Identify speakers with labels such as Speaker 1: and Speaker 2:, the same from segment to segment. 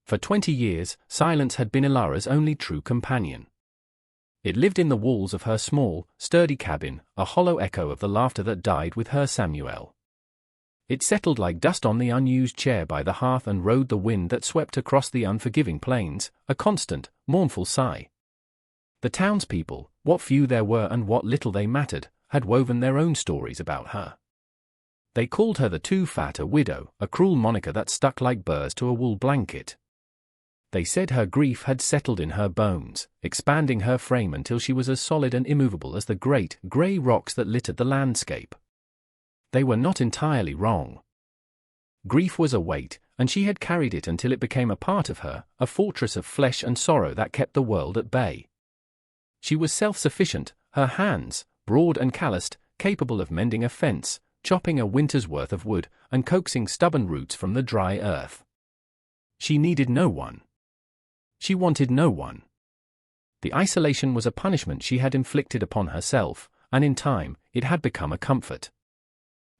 Speaker 1: For 20 years, silence had been Ilara's only true companion. It lived in the walls of her small, sturdy cabin, a hollow echo of the laughter that died with her Samuel. It settled like dust on the unused chair by the hearth and rode the wind that swept across the unforgiving plains, a constant, mournful sigh. The townspeople, what few there were and what little they mattered, had woven their own stories about her. They called her the too fat a widow, a cruel moniker that stuck like burrs to a wool blanket. They said her grief had settled in her bones, expanding her frame until she was as solid and immovable as the great, grey rocks that littered the landscape. They were not entirely wrong. Grief was a weight, and she had carried it until it became a part of her, a fortress of flesh and sorrow that kept the world at bay. She was self-sufficient, her hands, broad and calloused, capable of mending a fence, chopping a winter's worth of wood, and coaxing stubborn roots from the dry earth. She needed no one. She wanted no one. The isolation was a punishment she had inflicted upon herself, and in time, it had become a comfort.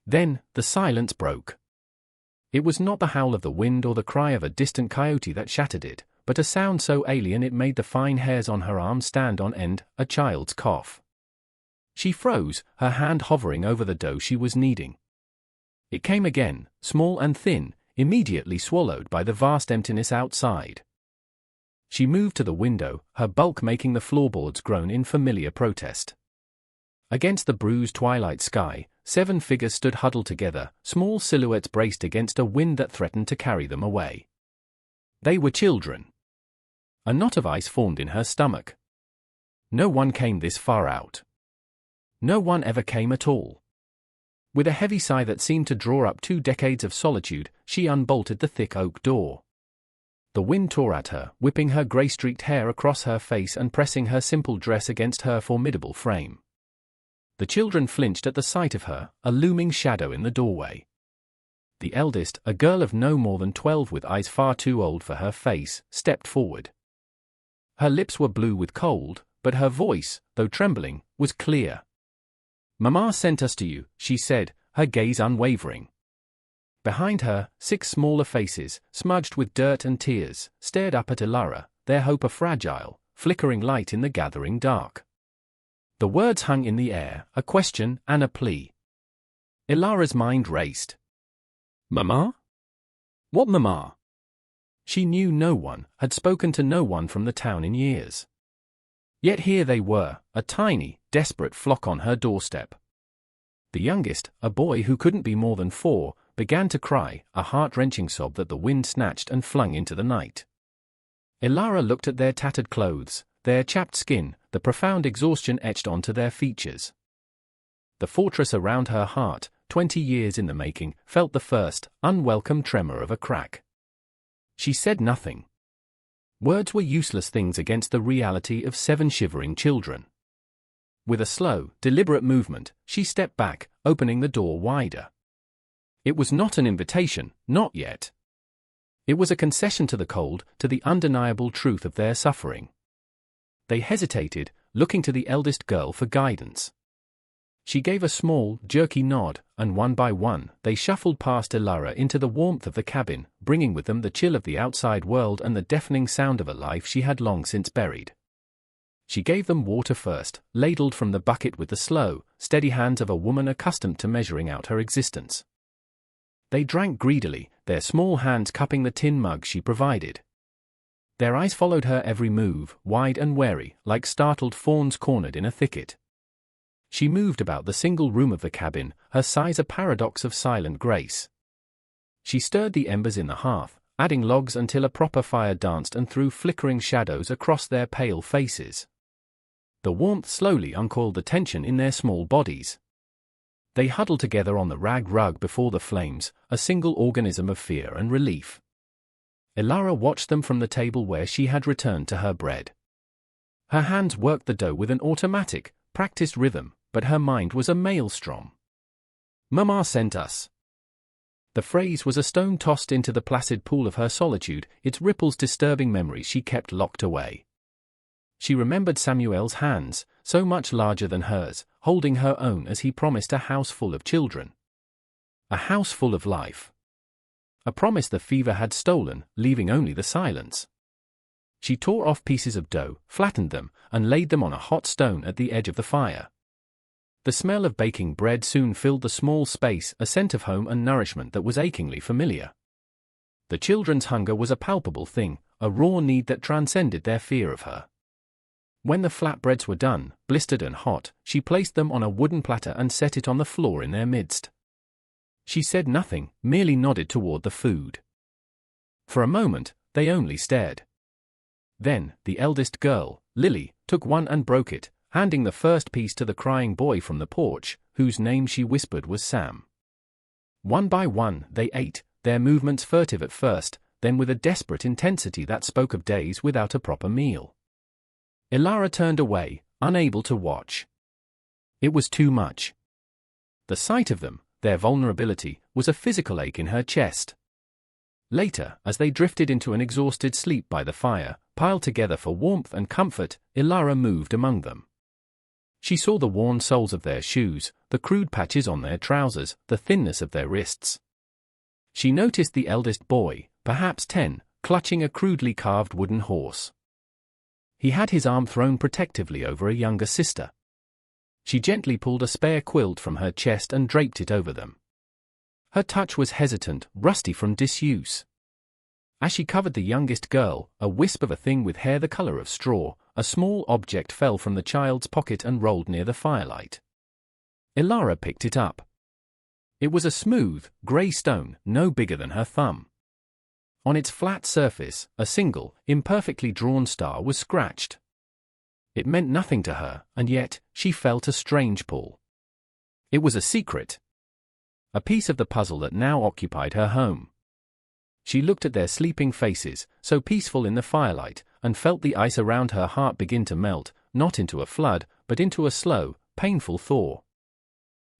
Speaker 1: Then, the silence broke. It was not the howl of the wind or the cry of a distant coyote that shattered it, but a sound so alien it made the fine hairs on her arms stand on end, a child's cough. She froze, her hand hovering over the dough she was kneading. It came again, small and thin, immediately swallowed by the vast emptiness outside. She moved to the window, her bulk making the floorboards groan in familiar protest. Against the bruised twilight sky, 7 figures stood huddled together, small silhouettes braced against a wind that threatened to carry them away. They were children. A knot of ice formed in her stomach. No one came this far out. No one ever came at all. With a heavy sigh that seemed to draw up 2 decades of solitude, she unbolted the thick oak door. The wind tore at her, whipping her grey-streaked hair across her face and pressing her simple dress against her formidable frame. The children flinched at the sight of her, a looming shadow in the doorway. The eldest, a girl of no more than 12 with eyes far too old for her face, stepped forward. Her lips were blue with cold, but her voice, though trembling, was clear. "Mama sent us to you," she said, her gaze unwavering. Behind her, 6 smaller faces, smudged with dirt and tears, stared up at Ilara, their hope a fragile, flickering light in the gathering dark. The words hung in the air, a question and a plea. Ilara's mind raced. Mama? What mama? She knew no one, had spoken to no one from the town in years. Yet here they were, a tiny, desperate flock on her doorstep. The youngest, a boy who couldn't be more than 4, began to cry, a heart-wrenching sob that the wind snatched and flung into the night. Ilara looked at their tattered clothes, their chapped skin, the profound exhaustion etched onto their features. The fortress around her heart, 20 years in the making, felt the first, unwelcome tremor of a crack. She said nothing. Words were useless things against the reality of 7 shivering children. With a slow, deliberate movement, she stepped back, opening the door wider. It was not an invitation, not yet. It was a concession to the cold, to the undeniable truth of their suffering. They hesitated, looking to the eldest girl for guidance. She gave a small, jerky nod, and one by one, they shuffled past Ilara into the warmth of the cabin, bringing with them the chill of the outside world and the deafening sound of a life she had long since buried. She gave them water first, ladled from the bucket with the slow, steady hands of a woman accustomed to measuring out her existence. They drank greedily, their small hands cupping the tin mug she provided. Their eyes followed her every move, wide and wary, like startled fawns cornered in a thicket. She moved about the single room of the cabin, her sighs a paradox of silent grace. She stirred the embers in the hearth, adding logs until a proper fire danced and threw flickering shadows across their pale faces. The warmth slowly uncoiled the tension in their small bodies. They huddled together on the rag rug before the flames, a single organism of fear and relief. Ilara watched them from the table where she had returned to her bread. Her hands worked the dough with an automatic, practiced rhythm, but her mind was a maelstrom. "Mama sent us." The phrase was a stone tossed into the placid pool of her solitude, its ripples disturbing memories she kept locked away. She remembered Samuel's hands, so much larger than hers, holding her own as he promised a house full of children. A house full of life. a promise the fever had stolen, leaving only the silence. She tore off pieces of dough, flattened them, and laid them on a hot stone at the edge of the fire. The smell of baking bread soon filled the small space, a scent of home and nourishment that was achingly familiar. The children's hunger was a palpable thing, a raw need that transcended their fear of her. When the flatbreads were done, blistered and hot, she placed them on a wooden platter and set it on the floor in their midst. She said nothing, merely nodded toward the food. For a moment, they only stared. Then, the eldest girl, Lily, took one and broke it, handing the first piece to the crying boy from the porch, whose name she whispered was Sam. One by one, they ate, their movements furtive at first, then with a desperate intensity that spoke of days without a proper meal. Ilara turned away, unable to watch. It was too much. The sight of them, their vulnerability, was a physical ache in her chest. Later, as they drifted into an exhausted sleep by the fire, piled together for warmth and comfort, Ilara moved among them. She saw the worn soles of their shoes, the crude patches on their trousers, the thinness of their wrists. She noticed the eldest boy, perhaps 10, clutching a crudely carved wooden horse. He had his arm thrown protectively over a younger sister. She gently pulled a spare quilt from her chest and draped it over them. Her touch was hesitant, rusty from disuse. As she covered the youngest girl, a wisp of a thing with hair the color of straw, a small object fell from the child's pocket and rolled near the firelight. Ilara picked it up. It was a smooth, grey stone, no bigger than her thumb. On its flat surface, a single, imperfectly drawn star was scratched. It meant nothing to her, and yet, she felt a strange pull. It was a secret. A piece of the puzzle that now occupied her home. She looked at their sleeping faces, so peaceful in the firelight, and felt the ice around her heart begin to melt, not into a flood, but into a slow, painful thaw.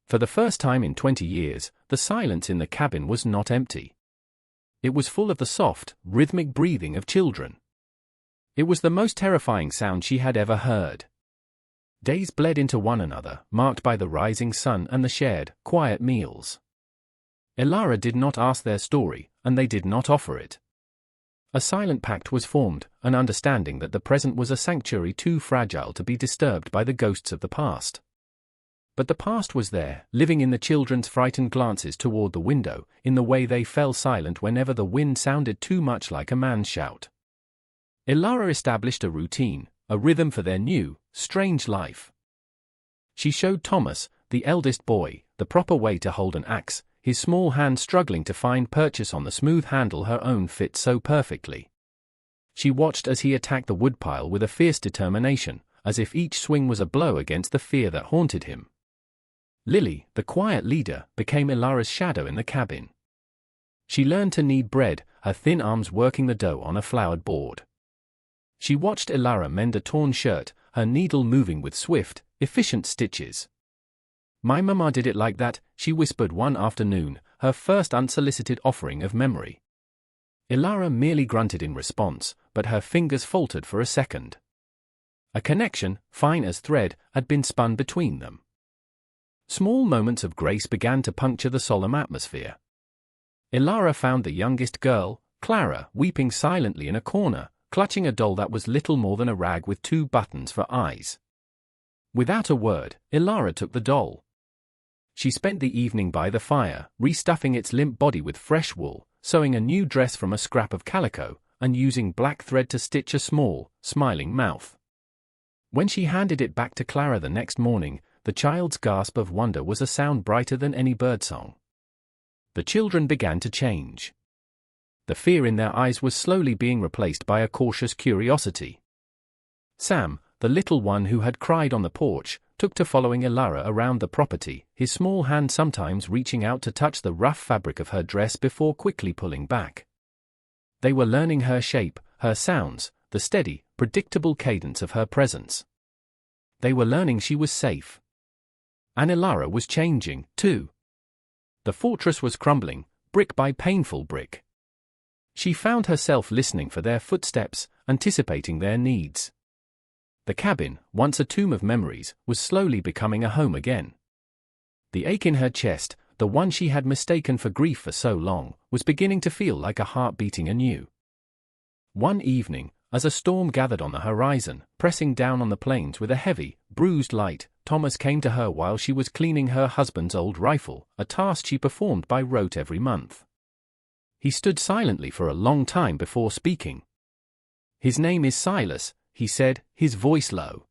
Speaker 1: For the first time in 20 years, the silence in the cabin was not empty. It was full of the soft, rhythmic breathing of children. It was the most terrifying sound she had ever heard. Days bled into one another, marked by the rising sun and the shared, quiet meals. Ilara did not ask their story, and they did not offer it. A silent pact was formed, an understanding that the present was a sanctuary too fragile to be disturbed by the ghosts of the past. But the past was there, living in the children's frightened glances toward the window, in the way they fell silent whenever the wind sounded too much like a man's shout. Ilara established a routine, a rhythm for their new, strange life. She showed Thomas, the eldest boy, the proper way to hold an axe, his small hand struggling to find purchase on the smooth handle her own fit so perfectly. She watched as he attacked the woodpile with a fierce determination, as if each swing was a blow against the fear that haunted him. Lily, the quiet leader, became Ilara's shadow in the cabin. She learned to knead bread, her thin arms working the dough on a floured board. She watched Ilara mend a torn shirt, her needle moving with swift, efficient stitches. "My mama did it like that," she whispered one afternoon, her first unsolicited offering of memory. Ilara merely grunted in response, but her fingers faltered for a second. A connection, fine as thread, had been spun between them. Small moments of grace began to puncture the solemn atmosphere. Ilara found the youngest girl, Clara, weeping silently in a corner, clutching a doll that was little more than a rag with 2 buttons for eyes. Without a word, Ilara took the doll. She spent the evening by the fire, restuffing its limp body with fresh wool, sewing a new dress from a scrap of calico, and using black thread to stitch a small, smiling mouth. When she handed it back to Clara the next morning, the child's gasp of wonder was a sound brighter than any birdsong. The children began to change. The fear in their eyes was slowly being replaced by a cautious curiosity. Sam, the little one who had cried on the porch, took to following Ilara around the property, his small hand sometimes reaching out to touch the rough fabric of her dress before quickly pulling back. They were learning her shape, her sounds, the steady, predictable cadence of her presence. They were learning she was safe. And Ilara was changing, too. The fortress was crumbling, brick by painful brick. She found herself listening for their footsteps, anticipating their needs. The cabin, once a tomb of memories, was slowly becoming a home again. The ache in her chest, the one she had mistaken for grief for so long, was beginning to feel like a heart beating anew. One evening, as a storm gathered on the horizon, pressing down on the plains with a heavy, bruised light, Thomas came to her while she was cleaning her husband's old rifle, a task she performed by rote every month. He stood silently for a long time before speaking. "His name is Silas," he said, his voice low.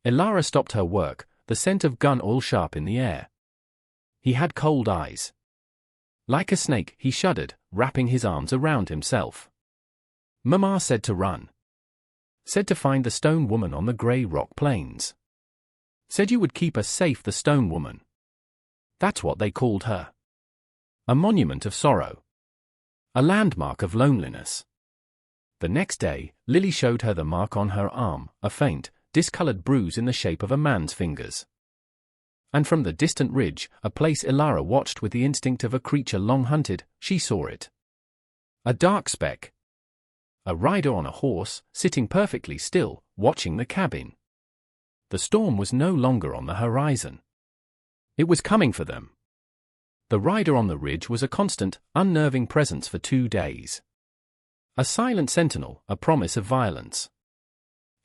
Speaker 1: Elara stopped her work, the scent of gun oil sharp in the air. He had cold eyes. Like a snake, he shuddered, wrapping his arms around himself. "Mama said to run. Said to find the stone woman on the grey rock plains. Said you would keep us safe, the stone woman. That's what they called her. A monument of sorrow. A landmark of loneliness." The next day, Lily showed her the mark on her arm, a faint, discolored bruise in the shape of a man's fingers. And from the distant ridge, a place Elara watched with the instinct of a creature long hunted, she saw it. A dark speck. A rider on a horse, sitting perfectly still, watching the cabin. The storm was no longer on the horizon. It was coming for them. The rider on the ridge was a constant, unnerving presence for 2 days. A silent sentinel, a promise of violence.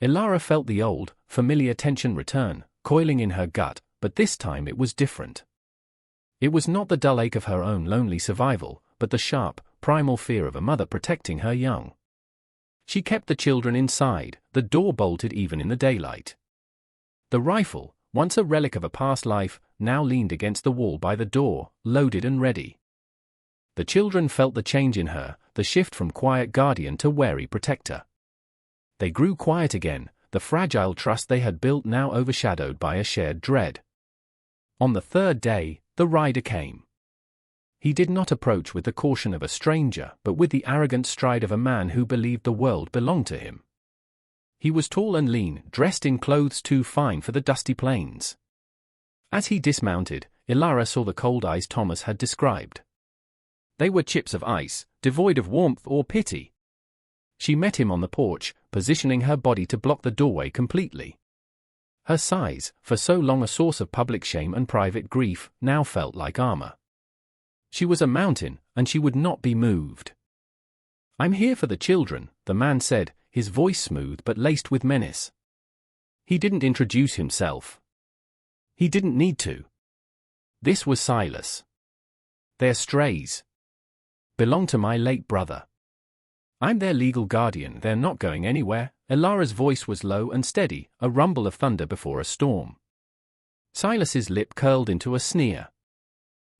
Speaker 1: Elara felt the old, familiar tension return, coiling in her gut, but this time it was different. It was not the dull ache of her own lonely survival, but the sharp, primal fear of a mother protecting her young. She kept the children inside, the door bolted even in the daylight. The rifle, once a relic of a past life, now leaned against the wall by the door, loaded and ready. The children felt the change in her, the shift from quiet guardian to wary protector. They grew quiet again, the fragile trust they had built now overshadowed by a shared dread. On the 3rd day, the rider came. He did not approach with the caution of a stranger, but with the arrogant stride of a man who believed the world belonged to him. He was tall and lean, dressed in clothes too fine for the dusty plains. As he dismounted, Elara saw the cold eyes Thomas had described. They were chips of ice, devoid of warmth or pity. She met him on the porch, positioning her body to block the doorway completely. Her size, for so long a source of public shame and private grief, now felt like armor. She was a mountain, and she would not be moved. "I'm here for the children," the man said, his voice smooth but laced with menace. He didn't introduce himself. He didn't need to. This was Silas. "They're strays. Belong to my late brother. I'm their legal guardian, they're not going anywhere." Elara's voice was low and steady, a rumble of thunder before a storm. Silas's lip curled into a sneer.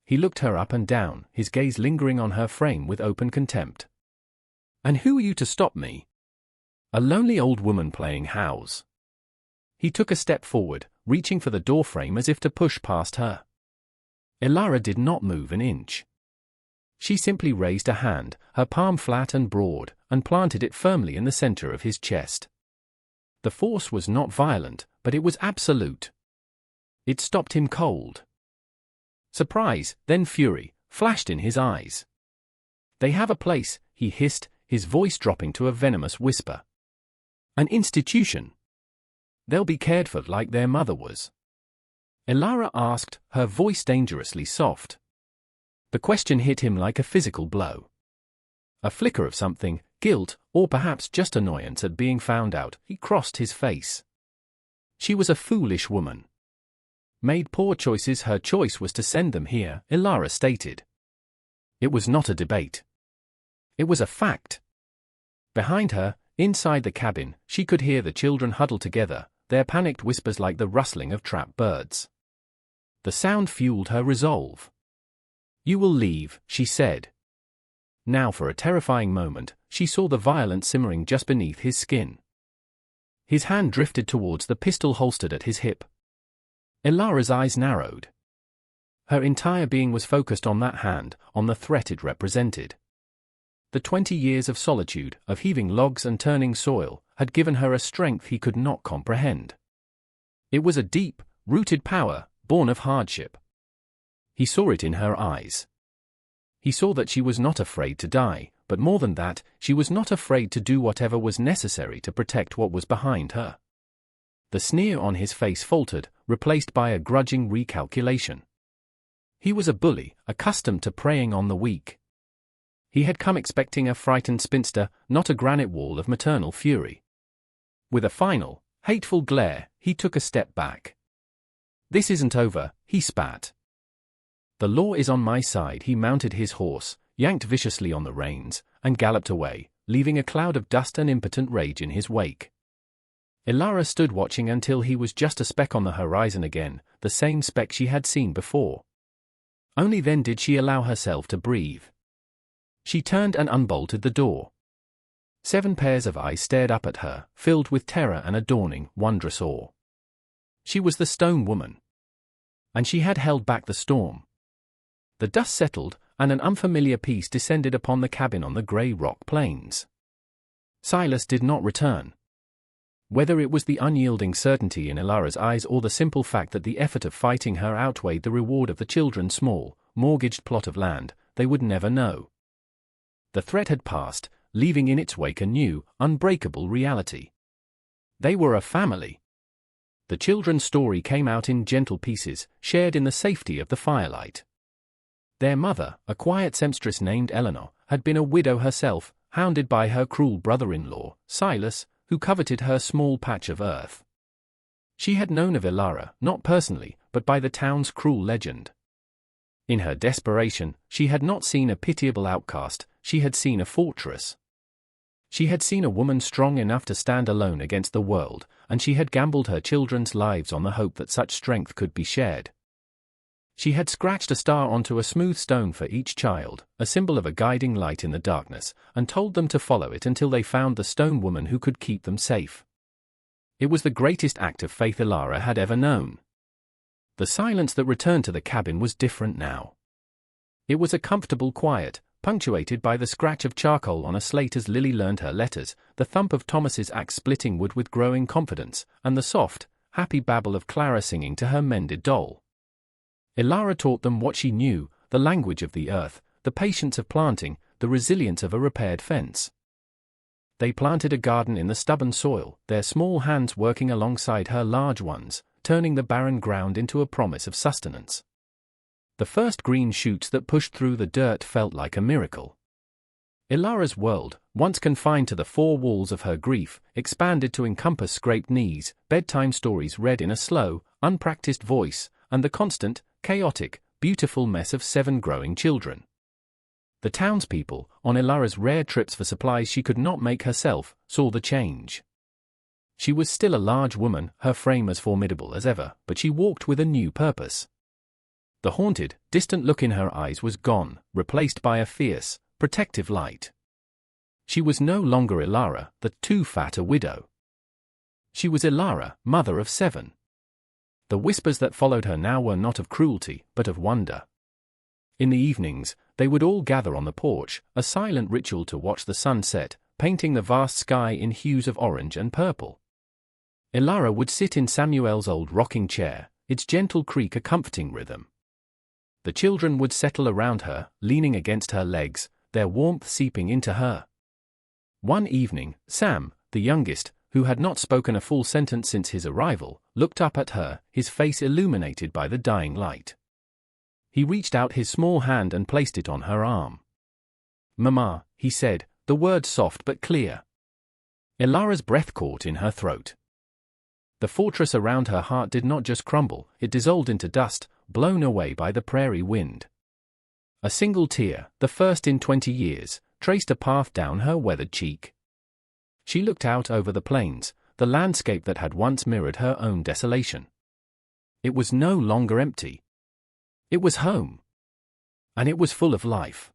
Speaker 1: He looked her up and down, his gaze lingering on her frame with open contempt. "And who are you to stop me? A lonely old woman playing house." He took a step forward, reaching for the doorframe as if to push past her. Elara did not move an inch. She simply raised a hand, her palm flat and broad, and planted it firmly in the center of his chest. The force was not violent, but it was absolute. It stopped him cold. Surprise, then fury, flashed in his eyes. "They have a place," he hissed, his voice dropping to a venomous whisper. "An institution. They'll be cared for like their mother was." Elara asked, her voice dangerously soft. The question hit him like a physical blow. A flicker of something, guilt, or perhaps just annoyance at being found out, he crossed his face. She was a foolish woman. Made poor choices, her choice was to send them here, Elara stated. It was not a debate. It was a fact. Behind her, inside the cabin, she could hear the children huddle together, their panicked whispers like the rustling of trapped birds. The sound fueled her resolve. "You will leave," she said. Now for a terrifying moment, she saw the violence simmering just beneath his skin. His hand drifted towards the pistol holstered at his hip. Elara's eyes narrowed. Her entire being was focused on that hand, on the threat it represented. The 20 years of solitude, of heaving logs and turning soil, had given her a strength he could not comprehend. It was a deep, rooted power, born of hardship. He saw it in her eyes. He saw that she was not afraid to die, but more than that, she was not afraid to do whatever was necessary to protect what was behind her. The sneer on his face faltered, replaced by a grudging recalculation. He was a bully, accustomed to preying on the weak. He had come expecting a frightened spinster, not a granite wall of maternal fury. With a final, hateful glare, he took a step back. "This isn't over," he spat. "The law is on my side." He mounted his horse, yanked viciously on the reins, and galloped away, leaving a cloud of dust and impotent rage in his wake. Ilara stood watching until he was just a speck on the horizon again, the same speck she had seen before. Only then did she allow herself to breathe. She turned and unbolted the door. 7 pairs of eyes stared up at her, filled with terror and a dawning, wondrous awe. She was the stone woman. And she had held back the storm. The dust settled, and an unfamiliar peace descended upon the cabin on the grey rock plains. Silas did not return. Whether it was the unyielding certainty in Ilara's eyes or the simple fact that the effort of fighting her outweighed the reward of the children's small, mortgaged plot of land, they would never know. The threat had passed, leaving in its wake a new, unbreakable reality. They were a family. The children's story came out in gentle pieces, shared in the safety of the firelight. Their mother, a quiet seamstress named Eleanor, had been a widow herself, hounded by her cruel brother-in-law, Silas, who coveted her small patch of earth. She had known of Ilara, not personally, but by the town's cruel legend. In her desperation, she had not seen a pitiable outcast, she had seen a fortress. She had seen a woman strong enough to stand alone against the world, and she had gambled her children's lives on the hope that such strength could be shared. She had scratched a star onto a smooth stone for each child, a symbol of a guiding light in the darkness, and told them to follow it until they found the stone woman who could keep them safe. It was the greatest act of faith Ilara had ever known. The silence that returned to the cabin was different now. It was a comfortable quiet, punctuated by the scratch of charcoal on a slate as Lily learned her letters, the thump of Thomas's axe splitting wood with growing confidence, and the soft, happy babble of Clara singing to her mended doll. Ilara taught them what she knew, the language of the earth, the patience of planting, the resilience of a repaired fence. They planted a garden in the stubborn soil, their small hands working alongside her large ones, turning the barren ground into a promise of sustenance. The first green shoots that pushed through the dirt felt like a miracle. Ilara's world, once confined to the 4 walls of her grief, expanded to encompass scraped knees, bedtime stories read in a slow, unpracticed voice, and the constant, chaotic, beautiful mess of 7 growing children. The townspeople, on Ilara's rare trips for supplies she could not make herself, saw the change. She was still a large woman, her frame as formidable as ever, but she walked with a new purpose. The haunted, distant look in her eyes was gone, replaced by a fierce, protective light. She was no longer Ilara, the too fat a widow. She was Ilara, mother of 7. The whispers that followed her now were not of cruelty, but of wonder. In the evenings, they would all gather on the porch, a silent ritual to watch the sun set, painting the vast sky in hues of orange and purple. Ilara would sit in Samuel's old rocking chair, its gentle creak a comforting rhythm. The children would settle around her, leaning against her legs, their warmth seeping into her. One evening, Sam, the youngest, who had not spoken a full sentence since his arrival, looked up at her, his face illuminated by the dying light. He reached out his small hand and placed it on her arm. "Mama," he said, the word soft but clear. Ilara's breath caught in her throat. The fortress around her heart did not just crumble, it dissolved into dust, blown away by the prairie wind. A single tear, the first in 20 years, traced a path down her weathered cheek. She looked out over the plains, the landscape that had once mirrored her own desolation. It was no longer empty. It was home. And it was full of life.